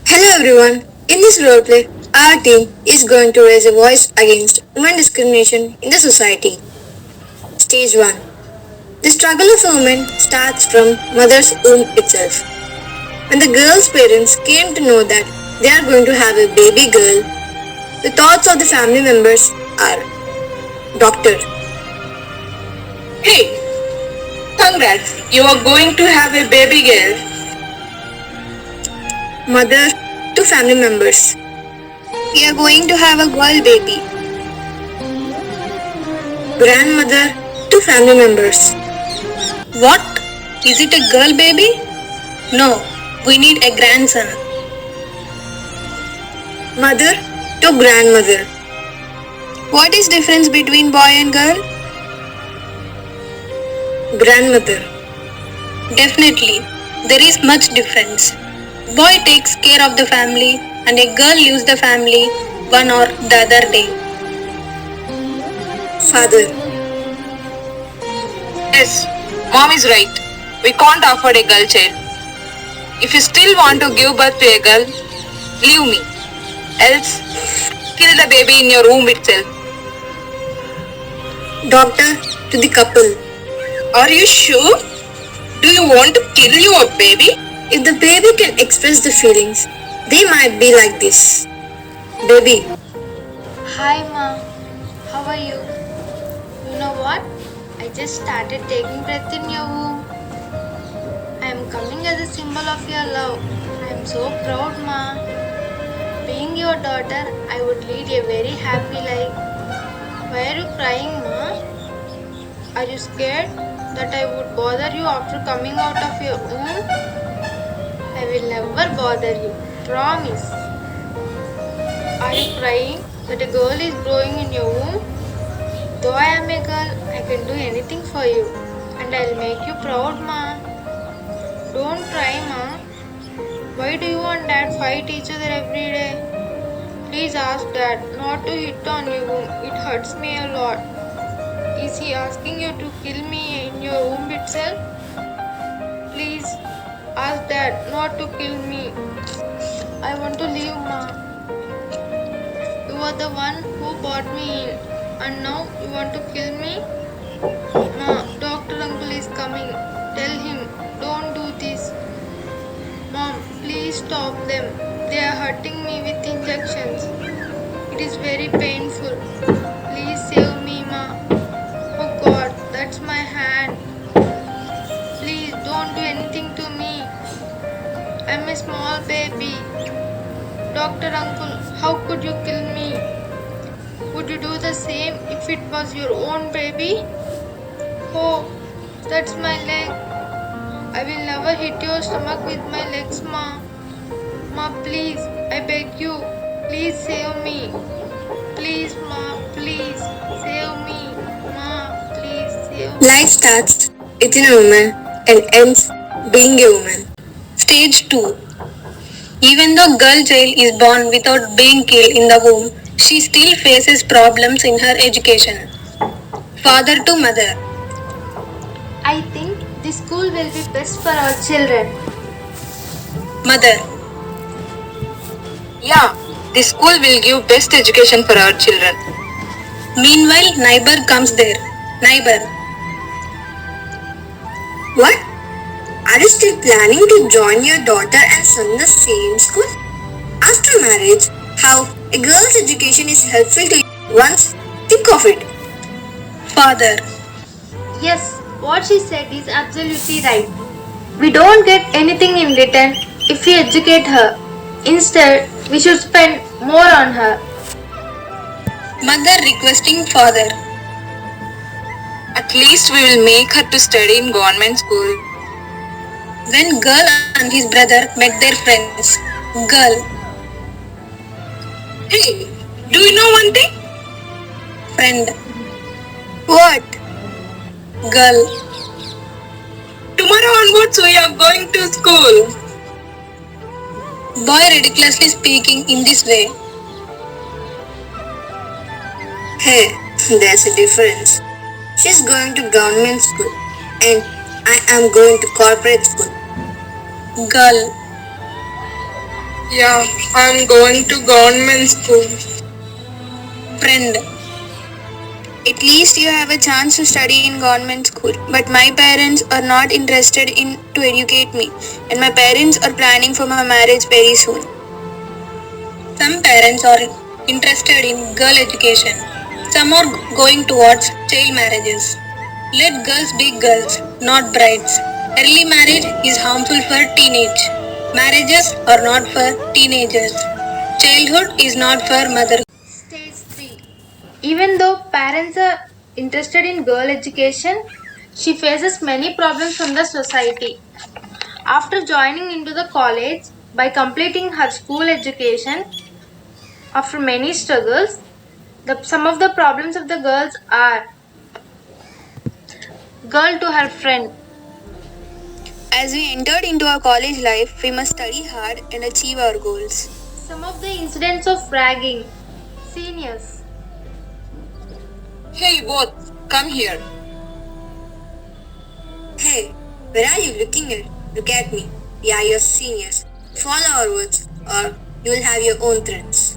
Hello everyone. In this roleplay, our team is going to raise a voice against women discrimination in the society. Stage 1. The struggle of a woman starts from mother's womb itself. When the girl's parents came to know that they are going to have a baby girl, the thoughts of the family members are doctor, Hey, congrats, you are going to have a baby girl. mother to family members. We are going to have a girl baby. Grandmother to family members. What? Is it a girl baby? No, we need a grandson. Mother to grandmother. What is difference between boy and girl? Grandmother. Definitely, there is much difference. Boy takes care of the family and a girl leaves the family one or the other day. Father. Yes, mom is right. We can't afford a girl child. If you still want to give birth to a girl, leave me. Else, kill the baby in your womb itself. Doctor to the couple. Are you sure? Do you want to kill your baby? If the baby can express the feelings, they might be like this. Baby. Hi, Ma. How are you? You know what? I just started taking breath in your womb. I am coming as a symbol of your love. I am so proud, Ma. Being your daughter, I would lead a very happy life. Why are you crying, Ma? Are you scared that I would bother you after coming out of your womb? I will never bother you. Promise. Are you crying that a girl is growing in your womb? Though I am a girl, I can do anything for you. And I'll make you proud, Ma. Don't cry, Ma. Why do you and Dad fight each other every day? Please ask Dad not to hit on you. It hurts me a lot. Is he asking you to kill me in your womb itself? Please ask Dad not to kill me. I want to leave, Ma. You are the one who brought me in, and now you want to kill me? Ma, Doctor Uncle is coming. Tell him, don't do this. Mom, please stop them. They are hurting me with injections. It is very painful. Please save me, Ma. Oh God, that's my hand. Please don't do anything to me. I'm a small baby. Doctor Uncle, how could you kill me? Would you do the same if it was your own baby? Oh, that's my leg. I will never hit your stomach with my legs, Ma. Ma, please, I beg you. Please save me. Please, Ma, please save me. Ma, please save me. Life starts within a woman and ends being a woman. Stage 2. Even though girl child is born without being killed in the womb, she still faces problems in her education. Father to mother. I think this school will be best for our children. Mother. Yeah, this school will give best education for our children. Meanwhile, neighbor comes there. Neighbor. What? Are you still planning to join your daughter and son in the same school? After marriage, how a girl's education is helpful to you once think of it. Father. Yes, what she said is absolutely right. We don't get anything in return if we educate her. Instead, we should spend more on her. Mother requesting father. At least we will make her to study in government school. When girl and his brother met their friends. Girl. Hey, do you know one thing? Friend. What? Girl. Tomorrow onwards we are going to school. Boy ridiculously speaking in this way. Hey, there's a difference. She's going to government school and I am going to corporate school. Girl. Yeah, I'm going to government school. Friend. At least you have a chance to study in government school. But my parents are not interested in to educate me, and my parents are planning for my marriage very soon. Some parents are interested in girl education. Some are going towards child marriages. Let girls be girls, not brides. Early marriage is harmful for teenage. Marriages are not for teenagers. Childhood is not for mother. Stage 3. Even though parents are interested in girl education, she faces many problems from the society. After joining into the college, by completing her school education, after many struggles, some of the problems of the girls are girl to her friend. As we entered into our college life, we must study hard and achieve our goals. Some of the incidents of ragging. Seniors. Hey, both, come here. Hey, where are you looking at? Look at me. We are your seniors. Follow our words, or you will have your own threats.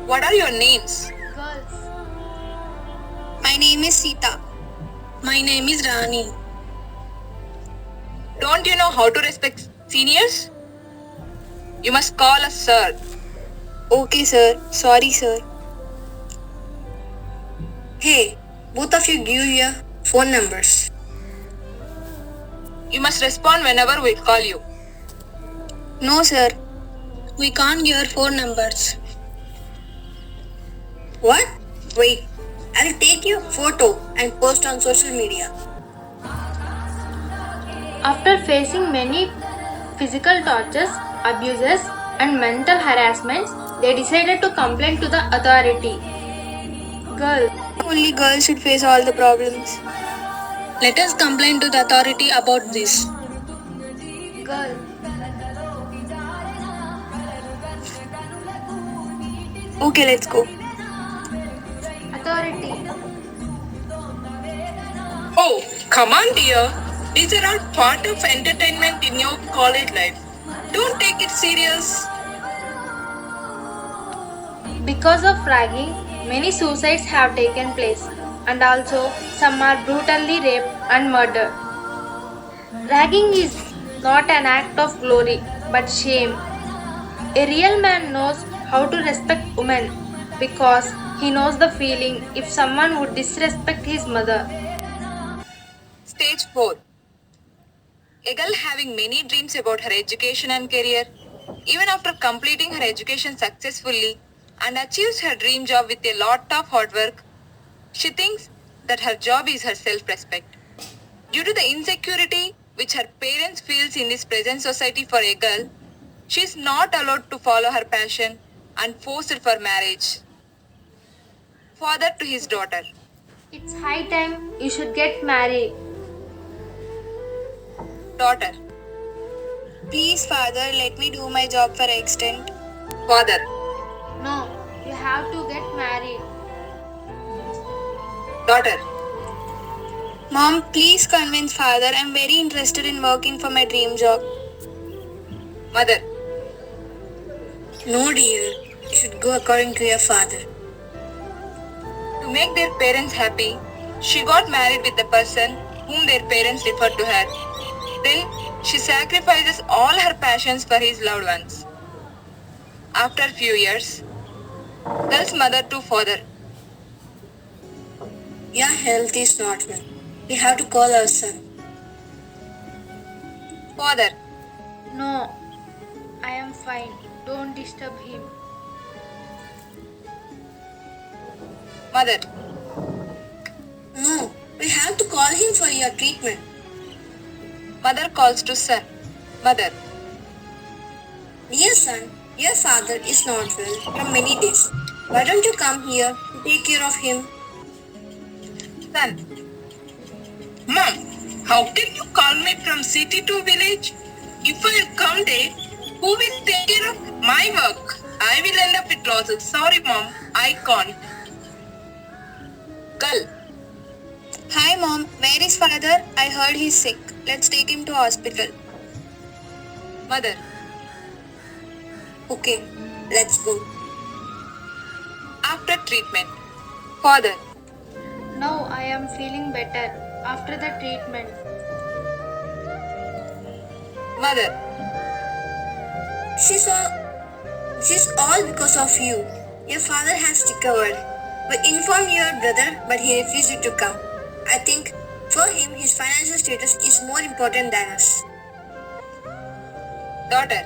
What are your names? Girls. My name is Sita. My name is Rani. Don't you know how to respect seniors? You must call us sir. Okay, sir. Sorry, sir. Hey, both of you give your phone numbers. You must respond whenever we call you. No, sir. We can't give our phone numbers. What? Wait. I'll take your photo and post on social media. After facing many physical tortures, abuses, and mental harassments, they decided to complain to the authority. Girls. Only girls should face all the problems. Let us complain to the authority about this. Girl. Okay, let's go. Authority. Oh, come on, dear. These are all part of entertainment in your college life. Don't take it serious. Because of ragging, many suicides have taken place, and also some are brutally raped and murdered. Ragging is not an act of glory but shame. A real man knows how to respect women because he knows the feeling if someone would disrespect his mother. Stage 4. A girl having many dreams about her education and career, even after completing her education successfully and achieves her dream job with a lot of hard work, she thinks that her job is her self-respect. Due to the insecurity which her parents feels in this present society for a girl, she is not allowed to follow her passion and forced for marriage. Father to his daughter. It's high time you should get married. Daughter. Please, father, let me do my job for extent. Father. No, you have to get married. Daughter. Mom, please convince father. I'm very interested in working for my dream job. Mother. No, dear. You should go according to your father. To make their parents happy, she got married with the person whom their parents referred to her. Then she sacrifices all her passions for his loved ones. After a few years, girl's mother to father. Your health is not well. We have to call our son. Father. No, I am fine. Don't disturb him. Mother. No, we have to call him for your treatment. Mother calls to son. Mother. Dear son, your father is not well for many days. Why don't you come here to take care of him? Son. Mom, how can you call me from city to village? If I come there, who will take care of my work? I will end up with losses. Sorry, Mom, I can't. Girl. Hi mom, where is father? I heard he's sick. Let's take him to hospital. Mother. Okay, let's go. After treatment. Father. Now I am feeling better after the treatment. Mother. This is all because of you. Your father has recovered. We informed your brother, but he refused to come. I think for him, his financial status is more important than us. Daughter.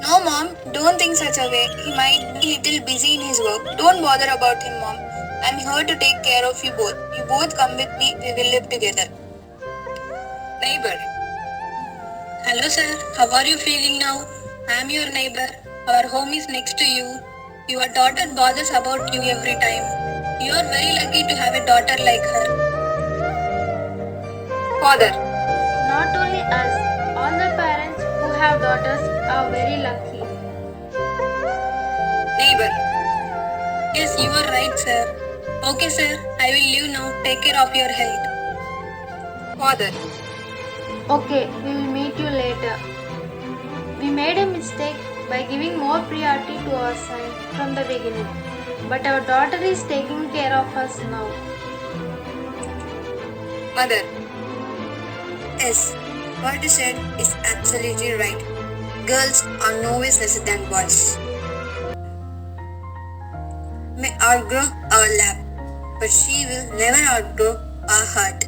No, Mom, don't think such a way. He might be little busy in his work. Don't bother about him, Mom. I'm here to take care of you both. You both come with me. We will live together. Neighbor. Hello, sir. How are you feeling now? I'm your neighbor. Our home is next to you. Your daughter bothers about you every time. You are very lucky to have a daughter like her. Father. Not only us, all the parents who have daughters are very lucky. Neighbor. Yes, you are right, sir. Okay, sir. I will leave now. Take care of your health. Father. Okay, we will meet you later. We made a mistake by giving more priority to our son from the beginning. But our daughter is taking care of us now. Mother. Yes, what you said is absolutely right. Girls are no ways lesser than boys. May outgrow our lap, but she will never outgrow our heart.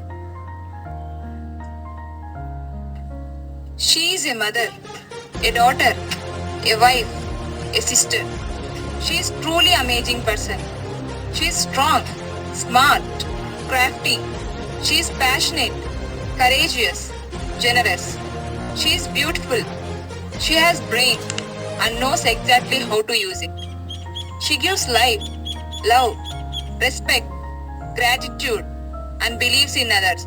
She is a mother, a daughter, a wife, a sister. She is truly amazing person. She is strong, smart, crafty. She is passionate, courageous, generous. She is beautiful. She has brain and knows exactly how to use it. She gives life, love, respect, gratitude and believes in others.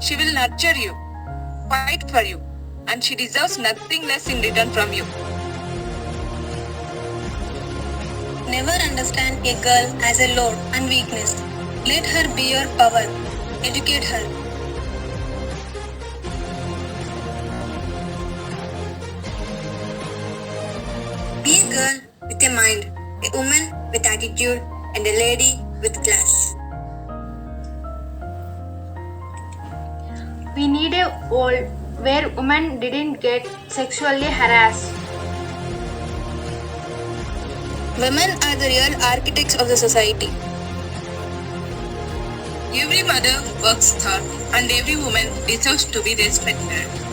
She will nurture you, fight for you, and she deserves nothing less in return from you. Never understand a girl as a load and weakness. Let her be your power. Educate her. Be a girl with a mind, a woman with attitude, and a lady with class. We need a world where women didn't get sexually harassed. Women are the real architects of the society. Every mother works hard and every woman deserves to be respected.